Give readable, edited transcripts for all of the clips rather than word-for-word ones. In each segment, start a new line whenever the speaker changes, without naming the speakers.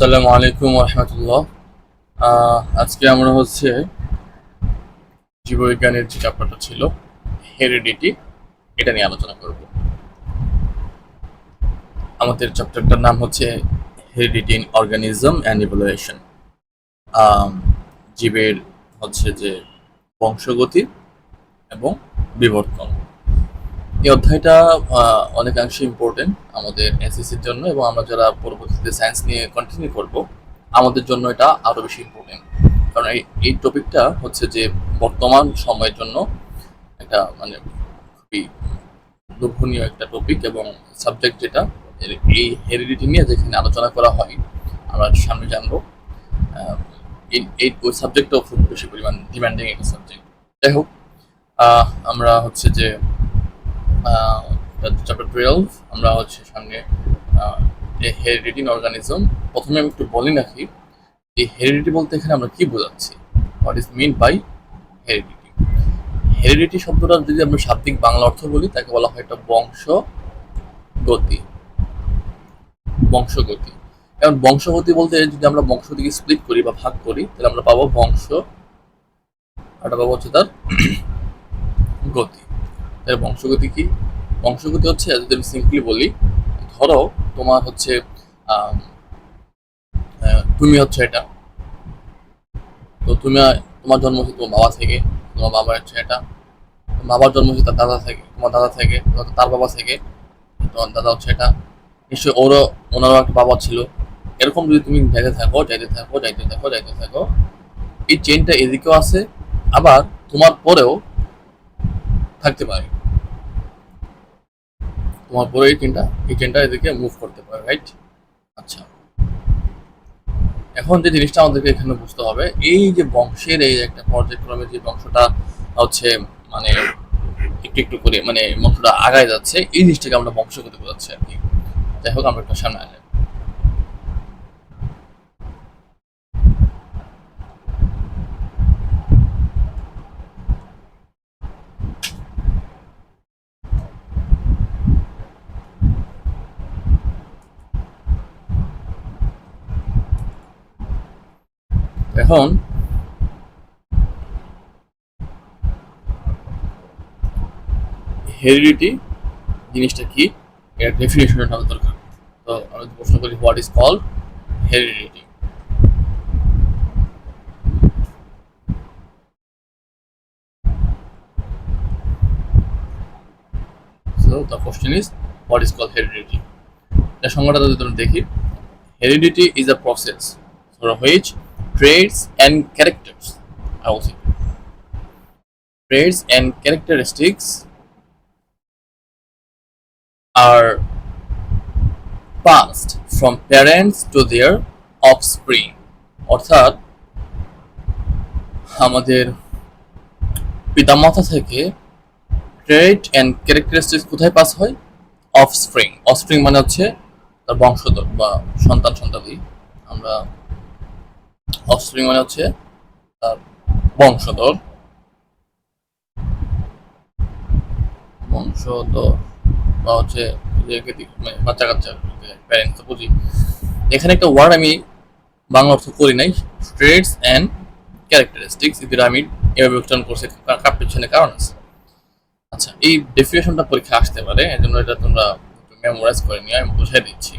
আসসালামু আলাইকুম রহমতুল্লাহ। আজকে আমরা জীববিজ্ঞানের যে চ্যাপ্টারটা ছিল হেরিডিটি, এটা নিয়ে আলোচনা করব। আমাদের চ্যাপ্টারটার নাম হচ্ছে heredity in organism and evolution. জীবের যে বংশগতি এবং বিবর্তন। এই অধ্যায়টা অনেকাংশে ইম্পর্টেন্ট আমাদের এসএসসির জন্য, এবং আমরা যারা পরবর্তীতে সায়েন্স নিয়ে কন্টিনিউ করব আমাদের জন্য এটা আরো বেশি ইম্পর্টেন্ট। কারণ এই টপিকটা যে বর্তমান সময়ের জন্য একটা খুবই লোভনীয় একটা টপিক এবং সাবজেক্ট, যেটা এই হেরিডিটি নিয়ে যেখানে আলোচনা করা হয় আমরা সামনে জানবো। আহ, ওই সাবজেক্টটাও খুব বেশি পরিমাণ ডিমান্ডিং একটা সাবজেক্ট। যাই হোক, আমরা যে চ্যাপ্টার 12 আমরা সামনে হেরিডিটি ইন অর্গানিজম। প্রথমে আমি একটু বলে রাখি এই হেরিডিটি বলতে এখানে আমরা কি বোঝাচ্ছি, what is mean by heredity. Heredity শব্দটা যদি আমরা শাব্দিক বাংলা অর্থ বলি, তাকে বলা হয় একটা বংশগতি। বংশগতি কারণ বংশগতি বলতে যদি আমরা বংশগতিকে স্প্লিট করি বা ভাগ করি, তাহলে আমরা পাবো বংশ, আর পাবো তার গতি। তাহলে বংশগতি কি? বংশগতি যদি আমি সিম্পলি বলি, ধরো তোমার তুমি এটা, তো তোমার জন্ম হচ্ছে তোমার বাবা থেকে, তোমার বাবা এটা, বাবার জন্ম হচ্ছে তার দাদা থেকে, তোমার দাদা থেকে, তার বাবা থেকে, তোমার দাদা এটা। নিশ্চয়ই ওনারও একটা বাবা ছিল। এরকম যদি তুমি যাইতে থাকো যাইতে থাকো যাইতে থাকো যাইতে থাকো, এই চেনটা এদিকেও আছে, আবার তোমার পরেও থাকতে পারে। তোমার পরে এই চেনটা এদিকে মুভ করতে পারে, রাইট? আচ্ছা, এখন যে জিনিসটা আমাদেরকে এখানে বুঝতে হবে, এই যে বংশের এই একটা পর্যায়ক্রমে যে বংশটা হচ্ছে মানে একটু একটু করে বংশটা আগায় যাচ্ছে, এই জিনিসটাকে আমরা বংশগতি বোঝাচ্ছি আর কি। যাই হোক, আমরা একটু সামনে আসি। এখন হেরিডিটি জিনিসটা কি, এর ডেফিনেশনটা জানা দরকার। তো আমরা প্রশ্ন করি, what is called heredity? So the question is, what is called heredity? এর সংজ্ঞাটা যদি তুমি দেখি, heredity is a process through which traits and characters, I will say, traits and characteristics are passed from parents to their offspring. অর্থাৎ আমাদের পিতামাতা থেকে ট্রেট and characteristics কোথায় পাস হয়? অফস্প্রিং। অফস্প্রিং মানে তার বংশধর বা সন্তান সন্ততি। আমরা অফস্প্রিং মানে তার বংশধর, বংশধর বা বাচ্চা কাচ্চা, প্যারেন্টস তো বুঝি। এখানে একটা ওয়ার্ড আমি বাংলা অর্থ করি নাই, ট্রেটস অ্যান্ড ক্যারেক্টারিস্টিক্স, এটা আমি এভাবে উচ্চারণ করছি, কার পেছনে কারণ আছে। আচ্ছা, এই ডেফিনেশনটা পরীক্ষা আসতে পারে, এই জন্য এটা তোমরা মেমোরাইজ করে নিয়ে আমি বুঝাই দিচ্ছি।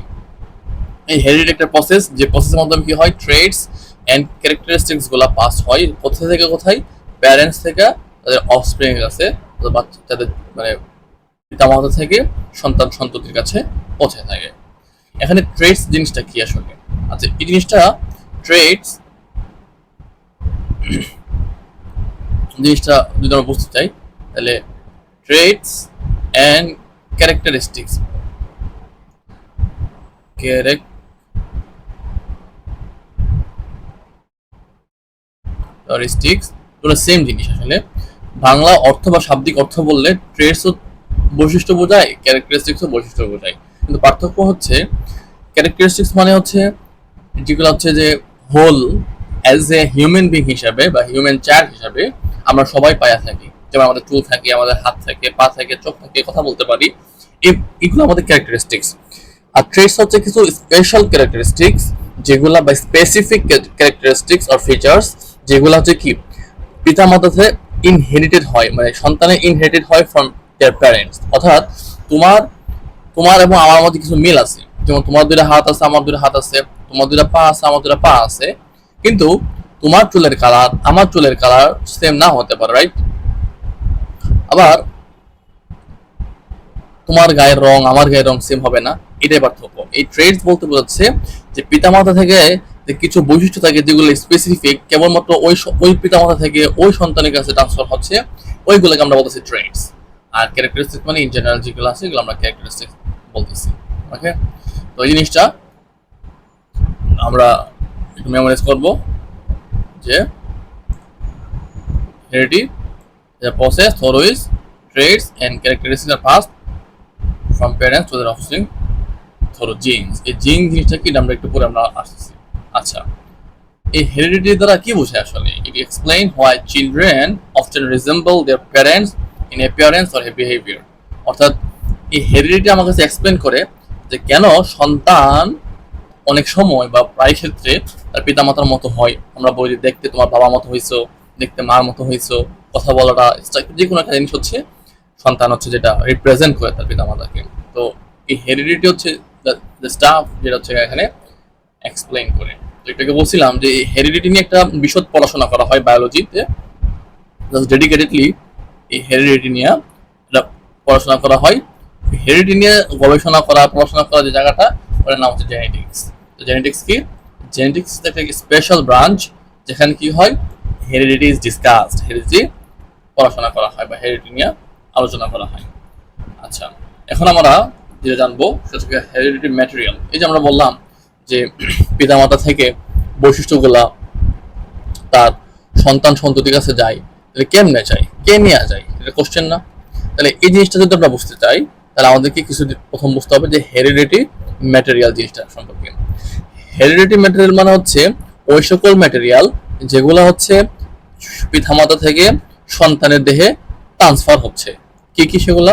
এই হেরিডিটি একটা প্রসেস, যে প্রসেসের মাধ্যমে কি হয়, ট্রেটস অ্যান্ড ক্যারেক্টারিস্টিক্স গুলা পাস হয় কোথা থেকে কোথায়? প্যারেন্টস থেকে তাদের অফস্প্রিং এর কাছে, তাদের পিতামাতা থেকে সন্তান সন্ততির কাছে পৌঁছে থাকে। এখানে ট্রেটস জিনিসটা কি আসলে? আচ্ছা, এই জিনিসটা ট্রেটস জিনিসটা যদি আমরা বুঝতে চাই, তাহলে ট্রেটস অ্যান্ড ক্যারেক্টারিস্টিক্স, ওগুলো সেম জিনিস আসলে। বাংলা অর্থ বা শাব্দিক অর্থ বললে ট্রেটসও বৈশিষ্ট্য বোঝায়, ক্যারেক্টারিস্টিক্সও বৈশিষ্ট্য বোঝায়, কিন্তু পার্থক্য ক্যারেক্টারিস্টিক্স মানে যেগুলো যে whole as a human being হিসাবে বা হিউম্যান চাইল্ড হিসাবে আমরা সবাই পাইয়া থাকি। যেমন আমাদের চুল থাকে, আমাদের হাত থাকে, পা থাকে, চোখ থাকে, কথা বলতে পারি, এগুলো আমাদের ক্যারেক্টারিস্টিক্স। আর ট্রেটস কিছু স্পেশাল ক্যারেক্টারিস্টিক্স, যেগুলা বা স্পেসিফিক ক্যারেক্টারিস্টিক্স অর ফিচার্স যেগুলো হচ্ছে কি পিতামাতা থেকে ইনহেরিটেড হয়, মানে সন্তানের ইনহেরিটেড হয় ফ্রম দেয়ার প্যারেন্টস। অর্থাৎ তোমার তোমার এবং আমার মধ্যে কিছু মিল আছে, যেমন তোমার দুইটা হাত আছে, আমার দুইটা হাত আছে, তোমার দুইটা পা আছে, আমার দুইটা পা আছে, কিন্তু তোমার চুলের কালার আমার চুলের কালার সেম না হতে পারে, রাইট? আবার তোমার গায়ের রং আমার গায়ের রং সেম হবে না, এটাই পার্থক্য। এই ট্রেডস বলতে বোঝাচ্ছে যে পিতামাতা থেকে যে কিছু বৈশিষ্ট্য থাকে যেগুলো স্পেসিফিক কেবলমাত্র ওই পিতামাতা থেকে ওই সন্তানের কাছে ট্রান্সফার হচ্ছে, ওইগুলোকে আমরা বলতেছি ট্রেডস। আর ক্যারেক্টারিস্টিক মানে ইন জেনারেল যেগুলো আছে এগুলো আমরা ক্যারেক্টারিস্টিক বলতেছি। ওকে, তো এই জিনিসটা আমরা একটু মেমোরাইজ করবো যে heredity is a process through which traits and characteristics are passed from parents to their offspring through genes। এই জিন জিনিসটা কি আমরা একটু পরে আমরা আসতেছি। আচ্ছা, এই হেরিডিটি দ্বারা কি বোঝায় আসলে? It explain why children often resemble their parents in appearance or behaviour. অর্থাৎ এই হেরিডিটি আমার কাছে এক্সপ্লেন করে যে কেন সন্তান অনেক সময় বা প্রায় ক্ষেত্রে তার পিতামাতার মতো হয়। আমরা বলি দেখতে তোমার বাবার মতো হইছো, দেখতে মার মতো হইছো, কথা বলাটা, যে কোনো একটা জিনিস হচ্ছে সন্তান হচ্ছে যেটা রিপ্রেজেন্ট করে তার পিতামাতাকে। তো এই হেরিডিটি হচ্ছে স্টাফ যেটা হচ্ছে এখানে এক্সপ্লেইন করে। তো এটাকে বলছিলাম যে এই হেরিডিটি নিয়ে একটা বিশদ পড়াশোনা করা হয় বায়োলজিতে, ডেডিকেটেডলি এই হেরিডিটি নিয়ে পড়াশোনা করা হয়। হেরিডিটি নিয়ে গবেষণা করা পড়াশোনা করা যে জায়গাটা, ওটার নাম হচ্ছে জেনেটিক্স। তো জেনেটিক্স কি? জেনেটিক্স একটা স্পেশাল ব্রাঞ্চ যেখানে কি হয় হেরিডিটি ইজ ডিসকাসড, হেরিডিটি পড়াশোনা করা হয় বা হেরিডিটি নিয়ে আলোচনা করা হয়। আচ্ছা, এখন আমরা যেটা জানবো সেটা হচ্ছে হেরিডিটি ম্যাটেরিয়াল। এই যে আমরা বললাম যে পিতামাতা থেকে বৈশিষ্ট্যগুলা তার সন্তান সন্ততির কাছে যায়, তাহলে কেমনে যায়, কে নিয়ে যায়, এটা কোশ্চেন না? তাহলে এই জিনিসটা যদি আমরা বুঝতে চাই তাহলে আমাদেরকে কিছু প্রথম বুঝতে হবে যে হেরিডিটি ম্যাটেরিয়াল জিনিসটা সম্পর্কে। হেরিডিটি ম্যাটেরিয়াল মানে হচ্ছে ওই সকল ম্যাটেরিয়াল যেগুলো হচ্ছে পিতামাতা থেকে সন্তানের দেহে ট্রান্সফার হচ্ছে। কি কি সেগুলা?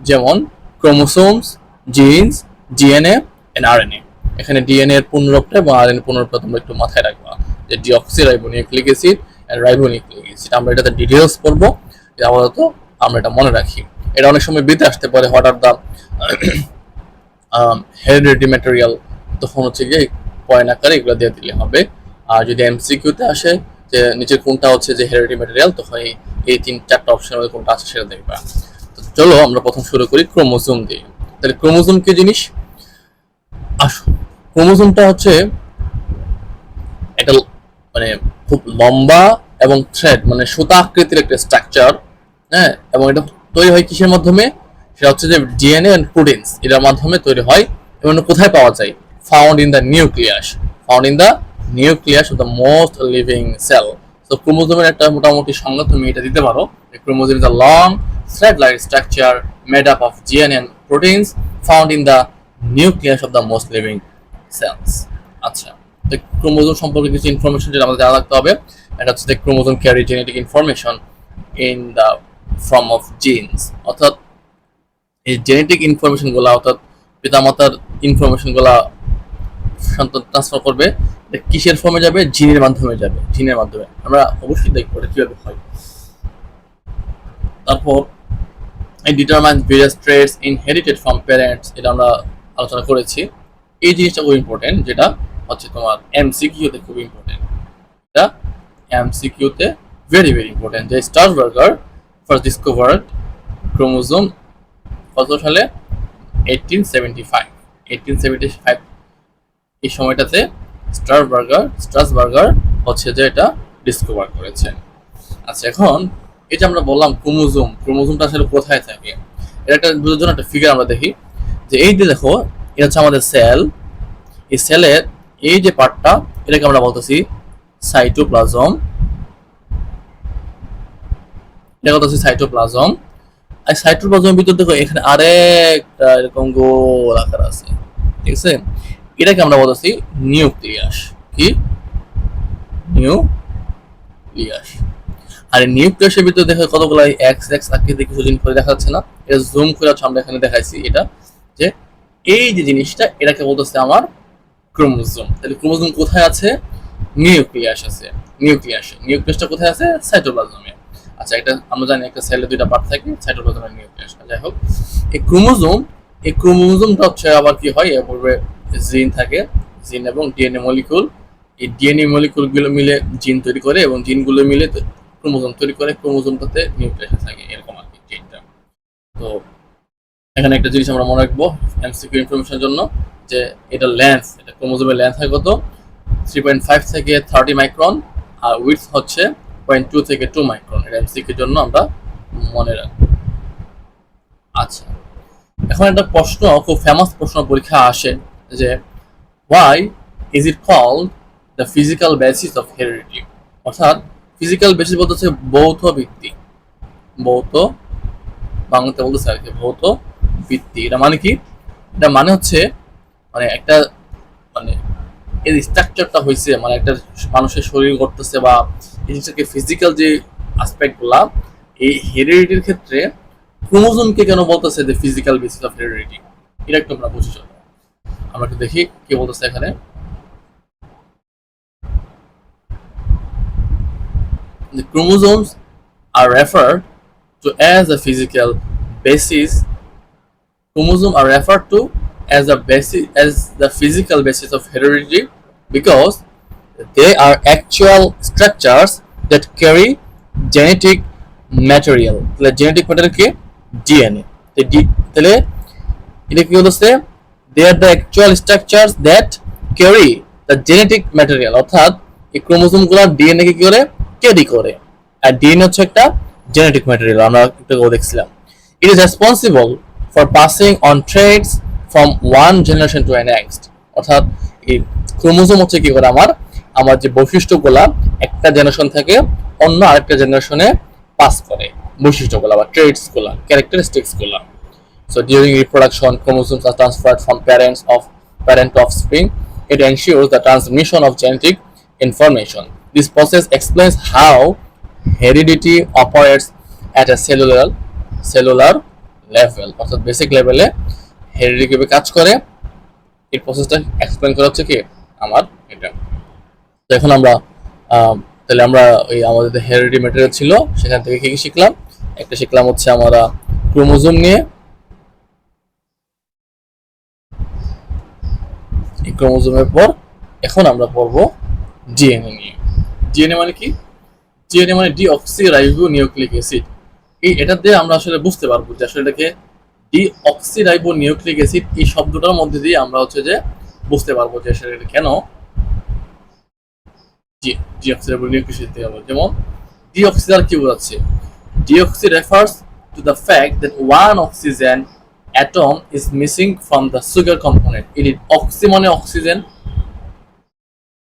যেমন ক্রোমোসোমস, জিনস, ডিএনএ এন্ড আরএনএ। এখানে ডিএনএ এর পুনরূপটা এবং আরএনএ পুনরূপটা তোমরা একটু মাথায় রাখবা, যে deoxyribonucleic acid and ribonucleic acid. আমরা এটাতে ডিটেইলস পড়বো, আপাতত আমরা এটা মনে রাখি। এটা অনেক সময় বিতে আসতে পারে, what are the heredity material, তখন হচ্ছে গিয়ে পয়েন্ট আকারে এগুলো দিয়ে দিলে হবে। আর যদি এমসিকিউতে আসে যে নিচের কোনটা হচ্ছে যে হেরিডিটি ম্যাটেরিয়াল, তখন এই 3-4টা অপশনের মধ্যে কোনটা আছে সেটা দেখবা। তো চলো আমরা প্রথম শুরু করি ক্রোমোজোম দিয়ে। তাহলে ক্রোমোজোম কি জিনিস? আসো, ক্রোমোজোমটা হচ্ছে একটা মানে খুব লম্বা এবং থ্রেড মানে সুতা আকৃতির একটা স্ট্রাকচার, হ্যাঁ, এবং এটা তৈরি হয় কিসের মাধ্যমে? সেটা হচ্ছে যে ডিএনএ এন্ড প্রোটিনস এটার মাধ্যমে তৈরি হয়। এবং কোথায় পাওয়া যায়? Found in the nucleus, found in the nucleus of the most living sell. তো ক্রোমোজোমের একটা মোটামুটি সংজ্ঞা তুমি এটা দিতে পারো, chromosome is a long thread like structure made up of DNA and proteins found in the nucleus of the most living cells। আচ্ছা, তো ক্রোমোজোম সম্পর্কে কিছু ইনফরমেশন যেটা আমাদের জানা রাখতে হবে, এটা হচ্ছে chromosome carry genetic information in the form of genes. অর্থাৎ এই জেনেটিক ইনফরমেশন গুলা, অর্থাৎ পিতামাতার ইনফরমেশন গুলা সন্তান ট্রান্সফার করবে, কিসের ফর্মে যাবে? জিনের মাধ্যমে যাবে। জিনের মাধ্যমে আমরা অবশ্যই দেখবো এটা কিভাবে হয়। তারপর it determines various traits inherited from parents, এটা আমরা আলোচনা করেছি। এই জিনিসটা খুব ইম্পর্টেন্ট, যেটা হচ্ছে তোমার এমসিকিউতে খুব ইম্পর্টেন্ট। এটা এমসিকিউতে ভেরি ভেরি ইম্পর্টেন্ট। যে স্টারবার্গার ফার্স্ট ডিসকভার্ড ক্রোমোজোম কত সালে? 1875 এই সময়টাতে স্ট্রাসবার্গার হচ্ছে যে এটা ডিসকভার করেছেন। আচ্ছা, এখন এই যে আমরা বললাম ক্রোমোজোমটা আসলে কোথায় থাকে, এটা একটা বোঝার জন্য একটা ফিগার আমরা দেখি। যে এই যে দেখো, এটা হচ্ছে আমাদের সেল। এই সেলের এই যে পার্টটা, এটাকে আমরা বলতেছি সাইটোপ্লাজম। এটা বলতেছি সাইটোপ্লাজম। আর সাইটোপ্লাজমের ভিতর দেখো এখানে আরেকটা এরকম গোল আকার আছে, ঠিক আছে? এটাকে আমরা বলতেছি নিউক্লিয়াস। কি? নিউক্লিয়াস। আর নিউক্লিয়াসের ভিতরে দেখো কতগুলো এক্স এক্স আকৃতি কিছু জিনিস করে দেখা যাচ্ছে না? এটা জুম করে আমরা এখানে দেখাইছি। এটা যে এই যে জিনিসটা, এটাকে বলতেছে আমার ক্রোমোজোম। তাহলে ক্রোমোজোম কোথায় আছে? নিউক্লিয়াস আছে। নিউক্লিয়াসটা কোথায় আছে? সাইটোপ্লাজমে। আচ্ছা, এটা আমরা জানি একটা সেলে দুইটা পার্ট থাকে, সাইটোপ্লাজম আর নিউক্লিয়াস। যাই হোক, এই ক্রোমোজোম, এই ক্রোমোজোমটা হচ্ছে আবার কি হয়, এর পূর্বে জিন থাকে, জিন এবং ডিএনএ মলিকুল। এই ডিএনএ মলিকুলগুলো মিলে জিন তৈরি করে এবং জিনগুলো মিলে ক্রোমোজোম তৈরি করে। ক্রোমোজোমটাতে নিউক্লিয়াস থাকে, এরকম আর কি জিনটা। তো এখানে একটা জিনিস আমরা মনে রাখবো এমসিকিউ ইনফরমেশনের জন্য, যে এটা লেন্থ, এটা ক্রোমোজোমের লেন্থ হয় কত? 3.5 থেকে 30 মাইক্রন, আর উইডথ হচ্ছে 0.2 থেকে 2 মাইক্রন। এটা এমসিকিউর জন্য আমরা মনে রাখবো। আচ্ছা, এখন একটা প্রশ্ন, খুব ফেমাস প্রশ্ন পরীক্ষা আসে, যে why is it called the physical basis of heredity? অর্থাৎ ফিজিক্যাল বেসিস বলতে হচ্ছে ভৌত ভিত্তি। ভৌত, বাংলাতে বলতেছে আর কি, ভৌত ভিত্তি। এটা মানে কি? এটা মানে হচ্ছে, মানে একটা, মানে এর স্ট্রাকচারটা হয়েছে, মানে একটা মানুষের শরীর করতেছে বা এই জিনিসটাকে ফিজিক্যাল যে আসপেক্ট গুলা, এই হেরিডিটির ক্ষেত্রে ক্রোমোজোমকে কেন বলতেছে যে ফিজিক্যাল বেসিস অফ হেরিডিটি, এটা একটু আমরা বুঝে চলবো। আমরা একটু দেখি কি বলতেছে এখানে। The chromosomes are referred to as a physical basis. Chromosomes are referred to as the physical basis of heredity because they are actual structures that carry genetic material. তাহলে genetic material কি? DNA. তাহলে এটা কি বলছে? They are the actual structures that carry the genetic material. অর্থাৎ এই ক্রোমোজোমগুলো DNA কে কি করে? ক্যারি করে। আর ডিএনএ হচ্ছে একটা জেনেটিক ম্যাটেরিয়াল, আমরা একটু দেখছিলাম। It is responsible for passing on traits from one generation to the next. অর্থাৎ এই ক্রোমোজোম হচ্ছে কি করে, আমার যে বৈশিষ্ট্যগুলা একটা জেনারেশন থেকে অন্য আরেকটা জেনারেশনে পাস করে, বৈশিষ্ট্যগুলা বা ট্রেটস গুলা, ক্যারেক্টারিস্টিক্স গুলা। So during reproduction, chromosomes are transferred from parent to offspring. It ensures the transmission of genetic information. This process explains how heredity operates at a cellular level. অর্থাৎ basic লেভেলে heredity কিভাবে কাজ করে, এই প্রসেসটা explain করা হচ্ছে কি আমার এটা। তো এখন আমরা তাহলে আমরা ওই আমাদের যে হেরিডিটি ম্যাটেরিয়াল ছিল সেখান থেকে কি কি শিখলাম? একটা শিখলাম হচ্ছে আমরা ক্রোমোজোম নিয়ে, এই ক্রোমোজোমের পর এখন আমরা পড়বো ডিএনএ নিয়ে। ডিএনএ মানে কি? ডিএনএ মানে ডিঅক্সিরাইবো নিউক্লিক অ্যাসিড। এটা দিয়ে আমরা আসলে বুঝতে পারবো যে আসলে এটাকে ডিঅক্সিরাইবো নিউক্লিক অ্যাসিড, এই শব্দটার মধ্যে দিয়ে আমরা হচ্ছে যে বুঝতে পারবো যে আসলে এটা কেন ডিঅক্সিরাইবো নিউক্লিক অ্যাসিড দিয়ে হবে। যেমন ডিঅক্সি দ্বারা কি বোঝাচ্ছে? Deoxy refers to the fact that one oxygen atom is missing from the sugar component. It is oxy মানে অক্সিজেন,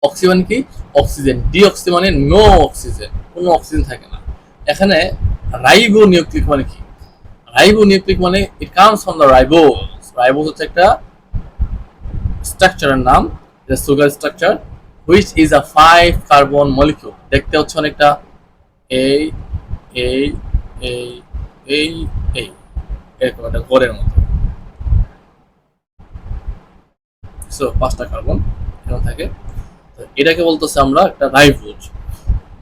অক্সি মানে কি? অক্সিজেন। ডিঅক্সি মানে নো অক্সিজেন, কোনো অক্সিজেন থাকে না। এখানে রাইবো নিউক্লিক মানে কি? রাইবো নিউক্লিক মানে it comes from the ribose. Ribose হচ্ছে একটা স্ট্রাকচারের নাম, এটা sugar structure, which is a 5 carbon molecule. দেখতে হচ্ছে অনেকটা এই এই এই এই এই এরকম একটা গোলের মতো। সো 5টা কার্বন এরকম থাকে। এটাকে বলতেছে আমরা একটা রাইবোজ।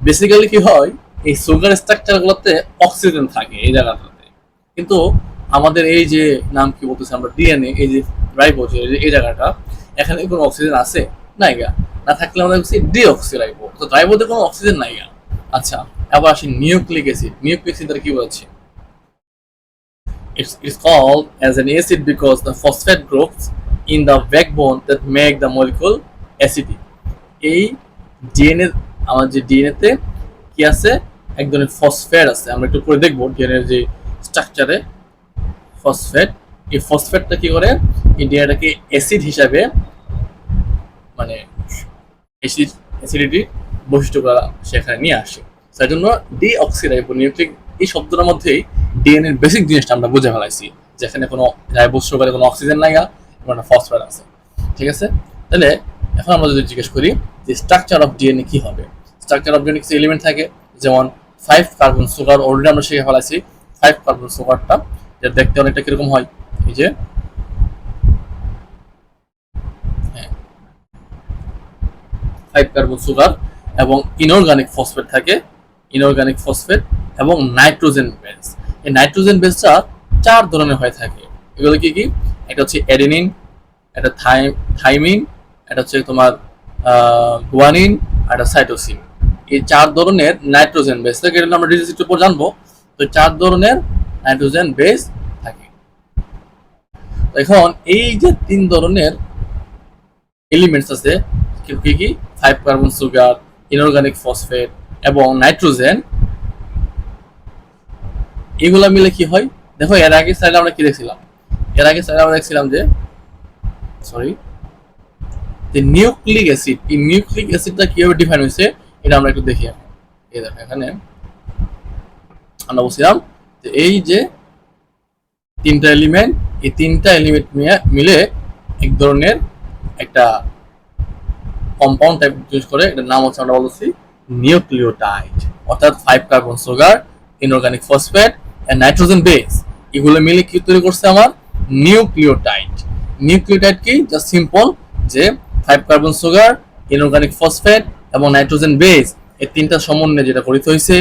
বেসিক্যালি কি হয়, এই সুগার স্ট্রাকচার গুলোতে অক্সিজেন থাকে এই জায়গাটাতে, কিন্তু আমাদের এই যে নাম কি বলতেছে আমরা ডিএনএ, এই যে রাইবোজ, এই জায়গাটা, এখানে কোনো অক্সিজেন আছে নাই গা? না থাকলে আমরা বলছি ডিঅক্সিরাইবো। তো রাইবোতে কোনো অক্সিজেন নাই গা। আচ্ছা, আবার আসি নিউক্লিক অ্যাসিড। নিউক্লিক অ্যাসিড কি বলছে? It's called as an acid because the phosphate groups in the backbone that make the molecule acidic. এই ডিএনএ, আমার যে ডিএনএ তে কি আছে? এক ধরনের ফসফেট আছে, আমরা একটু পরে দেখবো ডিএনএ যে স্ট্রাকচারে ফসফেট। এই ফসফেটটা কি করে? এই ডিএনএটাকে অ্যাসিড হিসাবে, মানে অ্যাসিডিটি বৈশিষ্ট্যগুলো সেখানে নিয়ে আসে। তাই জন্য ডিঅক্সিরাইবো নিউক্লিক, এই শব্দটার মধ্যেই ডিএনএর বেসিক জিনিসটা আমরা বুঝে ফেলাইছি, যেখানে কোনো রাইবোজ সুগারে কোনো অক্সিজেন নাই, কোনো ফসফেট আছে। ঠিক আছে? তাহলে এখন আমরা যদি জিজ্ঞেস করি যে স্ট্রাকচার অফ ডিএনএ কি হবে? স্ট্রাকচার অফ ডিএনএ কিছু এলিমেন্ট থাকে, যেমন 5 কার্বন সুগার। অলরেডি আমরা শিখে ফেলাইছি 5 কার্বন সুগারটা, যেটা দেখতে অনেকটা কিরকম হয়, এই যে 5 কার্বন সুগার এবং ইনঅর্গানিক ফসফেট থাকে, ইনঅর্গানিক ফসফেট এবং নাইট্রোজেন বেস। এই নাইট্রোজেন বেসটা 4 ধরনের হয়ে থাকে। এগুলো কি কি? একটা হচ্ছে অ্যাডেনিন, একটা থাইমিন, এটা হচ্ছে তোমার গুয়ানিন, আর একটা সাইটোসিন। এই 4 ধরনের নাইট্রোজেন বেস থাকে, এটা আমরা ডিটেইলস একটু পর জানবো। তো 4 ধরনের নাইট্রোজেন বেস থাকে। এখন এই যে 3 ধরনের এলিমেন্টস আছে, কি কি? 5 কার্বন সুগার, ইনঅর্গানিক ফসফেট এবং নাইট্রোজেন, এগুলা মিলে কি হয় দেখো। এর আগে স্লাইডে আমরা কি দেখছিলাম? এর আগে স্লাইডে আমরা দেখছিলাম যে যে নিউক্লিক অ্যাসিড, এই নিউক্লিক অ্যাসিডটা কিভাবে ডিফাইন হয়েছে এটা আমরা একটু দেখি। এই দেখো এখানে আমরা বলছিলাম যে এই যে 3টা এলিমেন্ট, এই 3টা এলিমেন্ট মিলে এক ধরনের একটা কম্পাউন্ড টাইপ ইউজ করে, এটার নাম হচ্ছে আমরা বলছি নিউক্লিওটাইড। অর্থাৎ 5 carbon sugar, inorganic phosphate and nitrogen base, এগুলো মিলে কি তৈরি করছে আমার নিউক্লিওটাইড। নিউক্লিওটাইড কি? জাস্ট সিম্পল যে 5 কার্বন সুগার, ইনঅর্গানিক ফসফেট এবং নাইট্রোজেন বেস, এই 3টা সমন্বয়ে যেটা গঠিত হয়েছে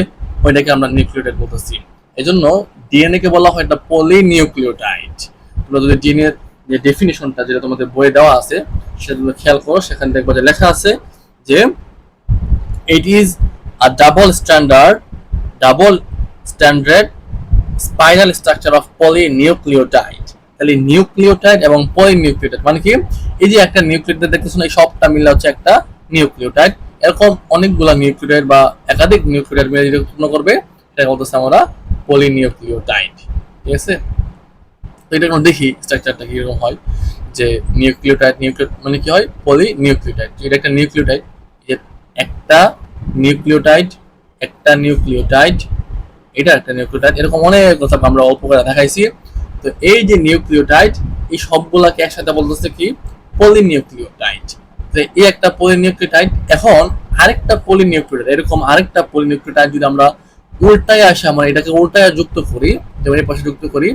ওইটাকে আমরা নিউক্লিওটাইড বলতেছি। এজন্য ডিএনএ কে বলা হয় একটা পলিনিউক্লিওটাইড। তোমরা যদি ডিএনএ যে ডেফিনিশনটা যেটা তোমাদের বইয়ে দেওয়া আছে সেটা তুমি খেয়াল করো, সেখানে দেখবা যে লেখা আছে যে it is a double standard spiral structure of polynucleotide. তাহলে নিউক্লিওটাইড এবং পলিনিউক্লিওটাইড মানে কি? এই যে একটা নিউক্লিওটাইড দেখতেছো না, এই সবটা মিলে হচ্ছে একটা নিউক্লিওটাইড। এরকম অনেকগুলা নিউক্লিওটাইড বা একাধিক নিউক্লিওটাইড মিলে যেটা উৎপন্ন করবে এটা বলতেছে আমরা পলিনিউক্লিওটাইড। ঠিক আছে? তো এটা আমরা দেখি স্ট্রাকচারটা কিরকম হয়। যে নিউক্লিওটাইড মানে কি হয়? পলিনিউক্লিওটাইড। এটা একটা নিউক্লিওটাইড, একটা নিউক্লিওটাইড, একটা নিউক্লিওটাইড, এটা একটা নিউক্লিওটাইড, এরকম অনেক কথা আমরা অল্প করে দেখাইছি। তো এই যে নিউক্লিওটাইড, এই সবগুলাকে একসাথে বলতেছে কি? পলিনিউক্লিওটাইড। তো এই একটা পলিনিউক্লিওটাইড। এখন আরেকটা পলিনিউক্লিওটাইড, এরকম আরেকটা পলিনিউক্লিওটাইড যদি আমরা উল্টায় আসে, আমরা এটাকে উল্টায় যুক্ত করি, যেমন এই পাশে যুক্ত করি,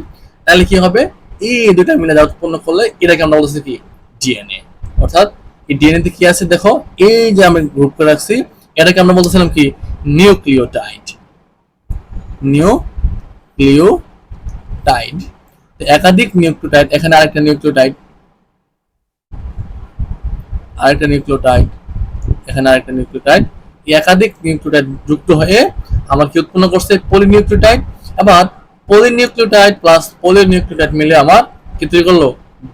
তাহলে কি হবে? এই দুটা মিলে যা উৎপন্ন করলে এটাকে আমরা বলতেছি কি? ডিএনএ। অর্থাৎ এই ডিএনএ তে কি আছে দেখো, এই যে আমি গ্রুপ করে রাখছি এটাকে আমরা বলতেছিলাম কি? নিউক্লিওটাইড। নিউক্লিওটাইড। একাধিক নিউক্লিওটাইড, এখানে আরেকটা নিউক্লিওটাইড, আরেকটা নিউক্লিওটাইড, এখানে আরেকটা নিউক্লিওটাইড, একাধিক নিউক্লিওটাইড যুক্ত হয়ে আমার কি উৎপন্ন করছে? পলিনিউক্লিওটাইড। আবার পলিনিউক্লিওটাইড প্লাস পলিনিউক্লিওটাইড মিলে আমার কি তৈরি করলো?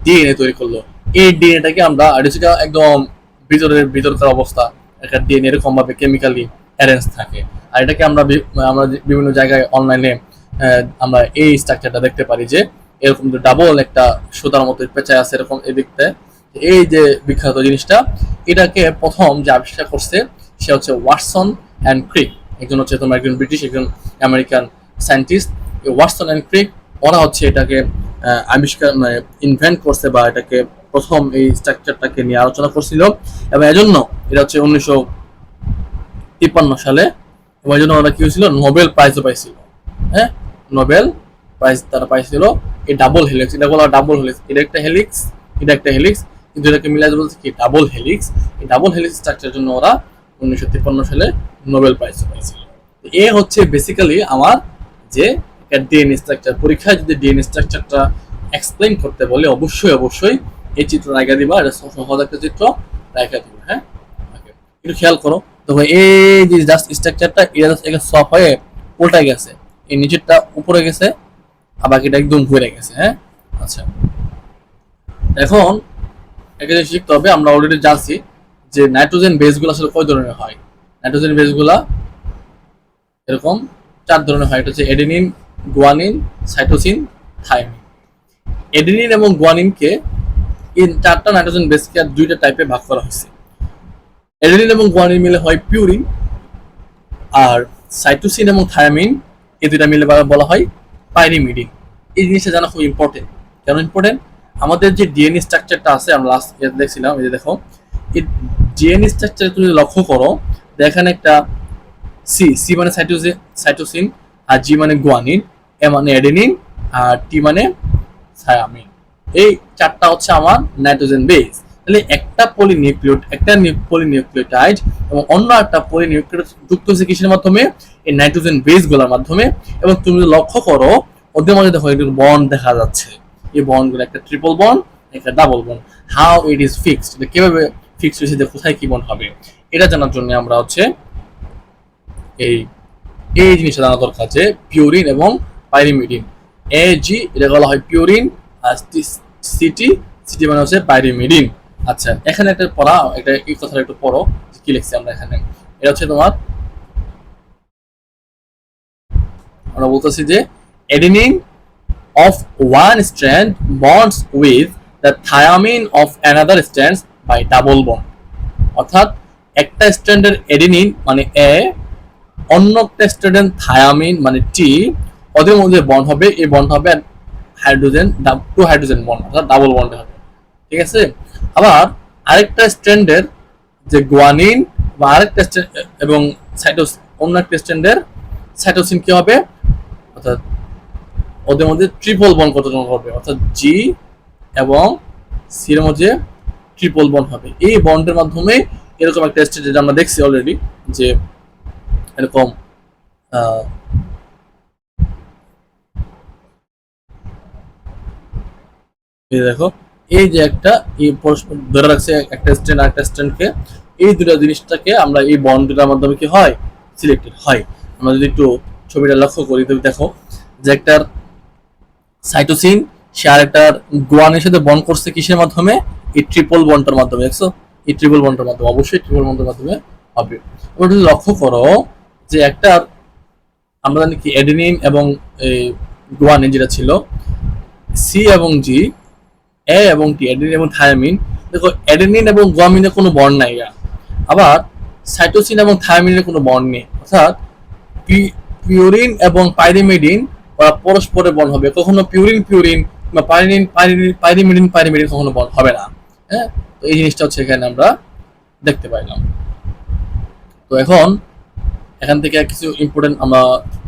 ডিএনএ তৈরি করলো। এই ডিএনএটাকে আমরা, আর সেটা একদম ভিতরকার অবস্থা, একটা ডিএনএ এরকম ভাবে কেমিক্যালি অ্যারেঞ্জ থাকে। আর এটাকে আমরা বিভিন্ন জায়গায় অনলাইনে আমরা এই স্ট্রাকচারটা দেখতে পারি যে এরকম ডাবল একটা সুতার মতো পেঁচায় আছে এরকম এদিকতে। এই যে বিখ্যাত জিনিসটা, এটাকে প্রথম যে আবিষ্কার করছে সে হচ্ছে ওয়াটসন অ্যান্ড ক্রিক। একজন হচ্ছে তোমার একজন ব্রিটিশ, একজন আমেরিকান সায়েন্টিস্ট। ওয়াটসন অ্যান্ড ক্রিক ওরা হচ্ছে এটাকে আবিষ্কার মানে ইনভেন্ট করছে, বা এটাকে প্রথম এই স্ট্রাকচারটাকে নিয়ে আলোচনা করছিল। এবং এজন্য এটা হচ্ছে 1953 সালে, এবং এজন্য ওরা কি হয়েছিল? নোবেল প্রাইজও পাইছিল। হ্যাঁ, নোবেল প্রাইজ তারা পাইছিল এই ডাবল হেলিক্স। এটা বলা ডাবল হেলিক্স, এটা একটা হেলিক্স, এটা একটা হেলিক্স, কিন্তু এটাকে মিলাই বলছে কি? Double helix. এই ডাবল হেলিক্স স্ট্রাকচারের জন্য ওরা 1953 সালে নোবেল প্রাইজ পাইছিল। এ হচ্ছে বেসিক্যালি আমার যে একটা ডিএনএ স্ট্রাকচার। পরীক্ষায় যদি ডিএনএ স্ট্রাকচারটা এক্সপ্লেইন করতে বলে অবশ্যই এই চিত্র রাখা দিবা। এটা সহজ একটা চিত্র রাখা দিবা। হ্যাঁ, একটু খেয়াল করো। তবে এই যে জাস্ট স্ট্রাকচারটা এটা সফট হয়ে উল্টা গেছে, এই নিচেরটা উপরে গেছে, আর বাকিটা একদম ঘুরে গেছে। হ্যাঁ, আচ্ছা, এখন একটা জিনিস শিখতে হবে। আমরা অলরেডি জানছি যে নাইট্রোজেন বেসগুলো আসলে কয় ধরনের হয়। নাইট্রোজেন বেসগুলা এরকম 4 ধরনের হয়। এটা হচ্ছে adenine, guanine, cytosine, thymine. Adenine এবং গুয়ানিনকে এই 4টা নাইট্রোজেন বেসকে 2টা টাইপে ভাগ করা হয়েছে। এডেনিন এবং গুয়ানিন মিলে হয় পিউরিন, আর সাইটোসিন এবং থায়ামিন এই 2টা মিলে বলা হয় পাইরিমিডিন। এই জিনিসটা জানা খুব ইম্পর্টেন্ট। কেন ইম্পর্টেন্ট? আমাদের যে ডিএনএ স্ট্রাকচারটা আছে, আমরা লাস্ট দেখছিলাম, এই যে দেখো এই ডিএনএ স্ট্রাকচার তুমি লক্ষ্য করো, এখানে একটা সি মানে সাইটোসিন, আর জি মানে গুয়ানিন, এ মানে এডেনিন, আর টি মানে থায়ামিন। এই 4টা হচ্ছে আমার নাইট্রোজেন বেস। তাহলে একটা পলিনিউক্লিওটাইড এবং অন্য একটা পলিনিউক্লিওটাইড যুক্ত হচ্ছে কিসের মাধ্যমে? এই নাইট্রোজেন বেস গুলোর মাধ্যমে। এবং তুমি যদি লক্ষ্য করো ওদের মধ্যে দেখো একটু বন্ড দেখা যাচ্ছে, এই বন্ড গুলো একটা ট্রিপল বন্ড, একটা double bond. How it is fixed, এটা কিভাবে ফিক্সড হয়েছে, কোথায় কি বন্ড হবে, এটা জানার জন্য আমরা হচ্ছে এই এই জিনিসটা জানা দরকার যে পিউরিন এবং পাইরিমিডিন। জি এটা বলা হয় পিউরিন, আর সিটি সিটি মানে হচ্ছে পাইরিমিডিন। আচ্ছা এখানে একটা পড়া, একটা এই কথাটা একটু পড়ো কি লিখছি আমরা এখানে। এটা হচ্ছে তোমার, আমরা বলতেছি যে adenine of one strand bonds with the thiamine of another strand by double bond। অর্থাৎ একটা স্ট্র্যান্ডের এডেনিন মানে এ, অন্য একটা স্ট্র্যান্ডের থায়ামিন মানে টি, ওদের মধ্যে বন্ড হবে, এই বন্ড হবে হাইড্রোজেন, টু হাইড্রোজেন বন্ড, অর্থাৎ ডাবল বন্ড হবে। ঠিক আছে। আবার আরেকটা স্ট্র্যান্ডের যে গুয়ানিন বা আরেকটা এবং অন্য একটা স্ট্র্যান্ডের সাইটোসিন কি হবে, অর্থাৎ ওদের মধ্যে ট্রিপল বন্ড গঠন হবে, অর্থাৎ জি এবং সির মধ্যে ট্রিপল বন্ড হবে। এই বন্ডের মাধ্যমে এরকম একটা স্টেট যেটা আমরা দেখছি অলরেডি, যে এরকম এই দেখো এই যে একটা এই ধরে রাখছে একটা স্ট্যান্ড আর একটা স্ট্যান্ডকে, এই দুটো জিনিসটাকে আমরা এই বন্ডের মাধ্যমে কি হয় সিলেক্টেড হয়। আমরা যদি একটু ছবিটা লক্ষ্য করি তবে দেখো যে একটার সাইটোসিন সে আরেকটার গুয়ানের সাথে বন্ড করছে কিসের মাধ্যমে, এই ট্রিপল বন্ডের মাধ্যমে। দেখছো এই ট্রিপল বন্ডের মাধ্যমে, অবশ্যই ট্রিপল বন্ডের মাধ্যমে হবে। এবার যদি লক্ষ্য করো যে একটা আমরা জানি কি এডেনিন এবং এই গুয়ানিন যেটা ছিল সি এবং জি, এ এবং টি, এডেনিন এবং থায়ামিন। দেখো এডেনিন এবং গুয়ামিনের কোনো বন্ড নাই, আবার সাইটোসিন এবং থায়ামিনের কোনো বন্ড নেই। অর্থাৎ পিউরিন এবং পাইরিমিডিন ওরা পরস্পরের বন্ড হবে, কখনো পিউরিন পিউরিন বা পাইরিমিডিন পাইরিমিডিন কখনো বন্ড হবে না। হ্যাঁ, তো এই জিনিসটা হচ্ছে এখানে আমরা দেখতে পাইলাম। তো এখন এখান থেকে কিছু ইম্পর্টেন্ট আমরা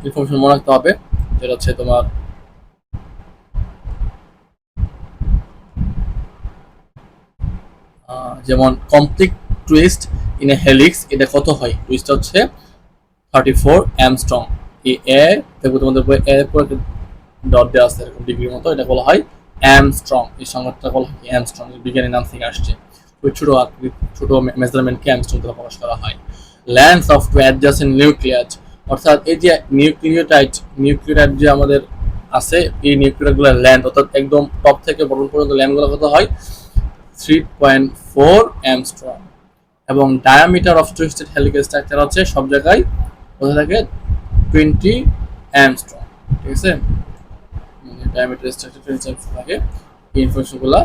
ইনফরমেশন মনে রাখতে হবে, যেটা হচ্ছে তোমার যেমন complete twist in a helix, এটা কত হয়, টুইস্ট হচ্ছে 34 অ্যামস্ট্রং। এই এ দেখো তোমাদের বই এর পর ডট দেওয়া আছে এরকম ডিগ্রির মতো, এটা বলা হয় অ্যামস্ট্রং। এই সংখ্যাটা বলা হয় অ্যামস্ট্রং, বিজ্ঞানীর নাম থেকে আসছে। ওই ছোট মেজারমেন্টকে অ্যামস্ট্রং দ্বারা প্রকাশ করা হয়। Length of two adjacent nucleus, অর্থাৎ এই যে নিউক্লিওটাইড যে আমাদের আছে, এই নিউক্লিওটাইডগুলোর লেন্থ অর্থাৎ একদম টপ থেকে বটম পর্যন্ত লেন্থগুলো কত হয় 3.4 অ্যামস্ট্রং। এবং diameter of twisted helical structure হচ্ছে সব জায়গায় কোথায় থাকে 20 অ্যামস্ট্রং। ঠিক আছে, ডায়ামিটার স্ট্রাকচার 20 অ্যামস্ট্রং থাকে। এই ইনফরমেশনগুলো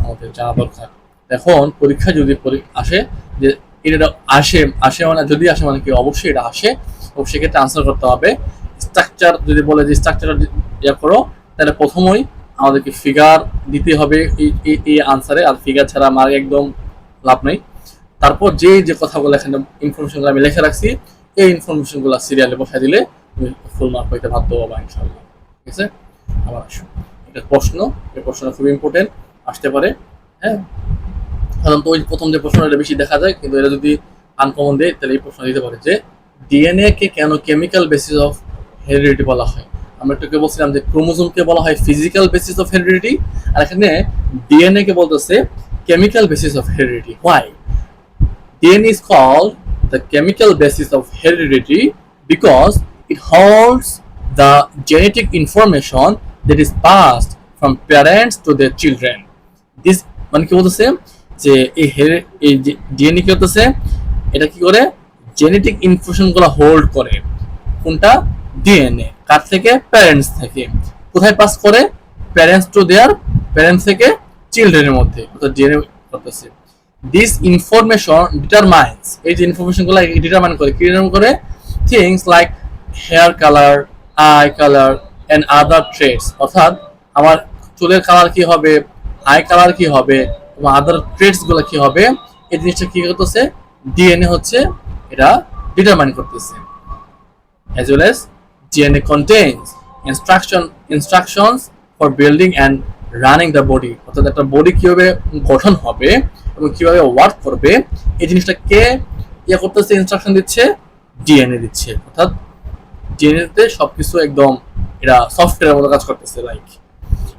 আমাদের জানা দরকার। এখন পরীক্ষা যদি আসে যে এটা আসে মানে যদি আসে মানে কি, অবশ্যই এটা আসে, এবং সেক্ষেত্রে আনসার করতে হবে। স্ট্রাকচার যদি বলে যে স্ট্রাকচার ইয়া করো, তাহলে প্রথমেই আমাদেরকে ফিগার দিতে হবে এই আনসারে, আর ফিগার ছাড়া আমার একদম লাভ নেই। তারপর যে কথাগুলো এখানে ইনফরমেশনগুলো আমি লিখে রাখছি, এই ইনফরমেশনগুলো সিরিয়ালে বসাই দিলে তুমি ফুল মার্ক পাইতে বাধ্য হবা ইনশাআল্লাহ। ঠিক আছে, আবার আসো এটা প্রশ্ন, এই প্রশ্নটা খুব ইম্পর্টেন্ট আসতে পারে। হ্যাঁ, সাধারণত ওই প্রথম যে প্রশ্নটা বেশি দেখা যায়, কিন্তু এটা যদি আনকমন দেয় তাহলে এই প্রশ্ন দিতে পারে যে ডিএনএ কে কেন কেমিক্যাল বেসিস অফ হেরিডিটি বলা হয়। আমরা একটু বলছিলাম যে ক্রোমোজোমকে বলা হয় ফিজিক্যাল বেসিস অফ হেরিডিটি, আর এখানে ডিএনএ কে বলতেছে chemical basis of heredity. Why? DNA is called the chemical basis of heredity because it holds the genetic information that is passed from parents to their children. This মানে কি বলতেছে যে এই DNA কি হতেছে, এটা কি করে জেনেটিক ইনফরমেশন গুলো হোল্ড করে। কোনটা? ডিএনএ। কার থেকে? প্যারেন্টস থেকে। কোথায় পাস করে? প্যারেন্টস টু দেয়ার, প্যারেন্টস থেকে চিলড্রেনের মধ্যে, অর্থাৎ ডিএনএ করতেছে। This information determines, এই যে ইনফরমেশন গুলো ডিটারমাইন করে, কি ডিটারমাইন করে? Things like hair colour, eye colour and other traits, অর্থাৎ আমার চুলের কালার কি হবে, আই কালার কি হবে, এবং আদার ট্রেটস গুলো কি হবে, এই জিনিসটা কি করতেছে ডিএনএ হচ্ছে এটা ডিটারমাইন করতেছে। As well as DNA contains instructions for building and running the body, অর্থাৎ একটা বডি কিভাবে গঠন হবে এবং কিভাবে ওয়ার্ক করবে এই জিনিসটা কে ইয়ে করতেছে, ইনস্ট্রাকশন দিচ্ছে, ডিএনএ দিচ্ছে। অর্থাৎ ডিএনএ তে সবকিছু একদম এটা সফটওয়্যারের মতো কাজ করতেছে like.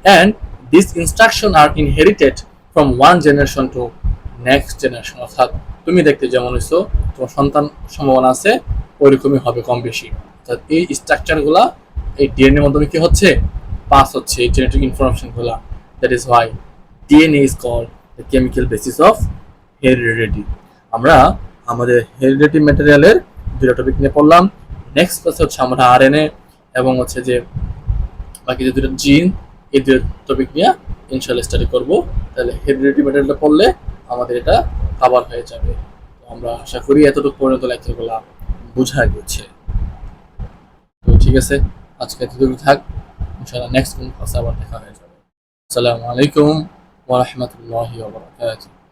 And this instruction are inherited from one generation to next generation. অর্থাৎ তুমি দেখতে যেমন হইছো, তোমার সন্তান সম্ভাবনা আছে ওইরকমই হবে কম বেশি। অর্থাৎ এই স্ট্রাকচারগুলা এই ডিএনএ এর মাধ্যমে কি হচ্ছে, পাস হচ্ছে এই জেনেটিক ইনফরমেশনগুলা। That is why DNA is called the chemical basis of heredity. আমরা আমাদের হেরিডিটি ম্যাটেরিয়ালের দুটো টপিক নিয়ে পড়লাম। নেক্সট ক্লাসে হচ্ছে আমরা আরএনএ এবং হচ্ছে যে বাকি যে দুটো জিন, এই দুটো টপিক নিয়ে ইনশাআল্লাহ স্টাডি করবো। তাহলে হেরিডিটি ম্যাটেরিয়ালটা পড়লে আমাদের এটা কভার হয়ে যাবে। তো আমরা আশা করি এতটুকু পর্যন্ত লেকচারগুলো বোঝা গেছে। তো ঠিক আছে, আজকে এতটুকু থাক, ইনশাআল্লাহ নেক্সট কোন ক্লাসে আবার দেখা হয়ে যাবে। আসসালামু আলাইকুম ওয়া রাহমাতুল্লাহি ওয়া বারাকাতুহু।